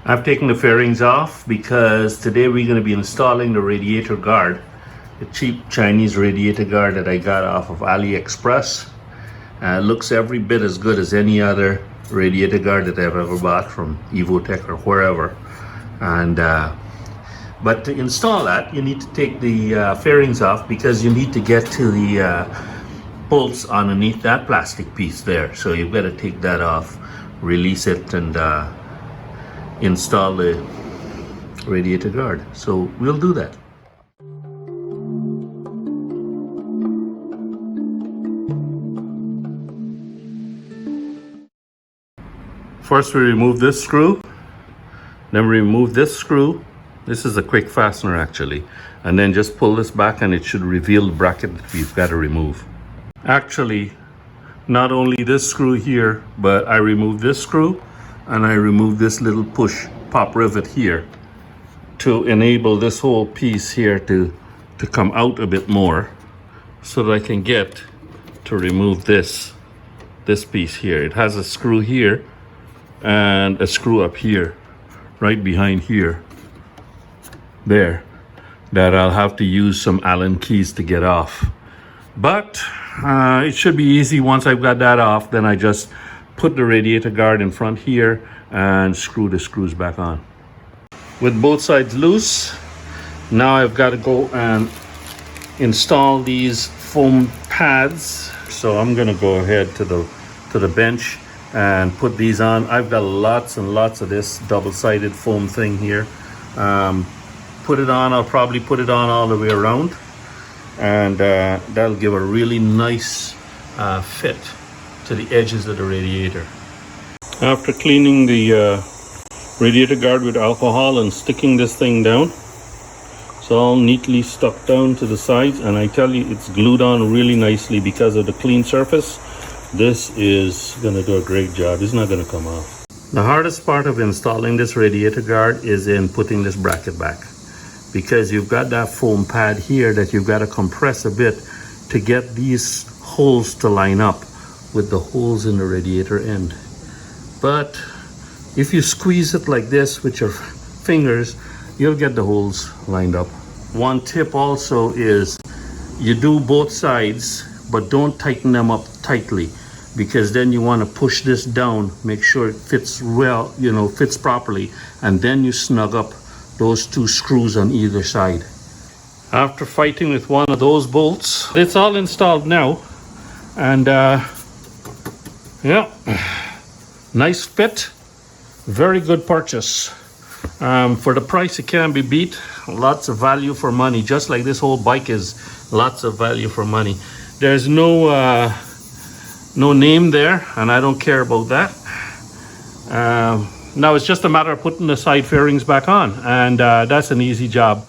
I've taken the fairings off because today we're going to be installing the radiator guard, the cheap Chinese radiator guard that I got off of AliExpress. It looks every bit as good as any other radiator guard that I've ever bought from Evotech or wherever. And but to install that, you need to take the fairings off because you need to get to the bolts underneath that plastic piece there. So you've got to take that off, release it, and install the radiator guard. So we'll do that. First we remove this screw, then we remove this screw. This is a quick fastener actually, and then just pull this back and it should reveal the bracket that we've got to remove. Actually, not only this screw here, but I removed this screw and I removed this little push pop rivet here to enable this whole piece here to come out a bit more so that I can get to remove this piece here. It has a screw here and a screw up here, right behind here, there, that I'll have to use some Allen keys to get off. But it should be easy once I've got that off. Then I just put the radiator guard in front here and screw the screws back on. With both sides loose, now I've got to go and install these foam pads. So I'm gonna go ahead to the bench and put these on. I've got lots and lots of this double-sided foam thing here. Put it on, I'll probably put it on all the way around, and that'll give a really nice fit to the edges of the radiator. After cleaning the radiator guard with alcohol and sticking this thing down, it's all neatly stuck down to the sides, and I tell you, it's glued on really nicely because of the clean surface. This is gonna do a great job. It's not gonna come off. The hardest part of installing this radiator guard is in putting this bracket back, because you've got that foam pad here that you've got to compress a bit to get these holes to line up with the holes in the radiator end. But if you squeeze it like this with your fingers, you'll get the holes lined up. One tip also is you do both sides, but don't tighten them up tightly, because then you want to push this down, make sure it fits well, fits properly, and then you snug up those two screws on either side. After fighting with one of those bolts, it's all installed now, and yeah, nice fit, very good purchase. For the price, it can't be beat. Lots of value for money, just like this whole bike is lots of value for money. There's no name there, and I don't care about that. Now it's just a matter of putting the side fairings back on, and that's an easy job.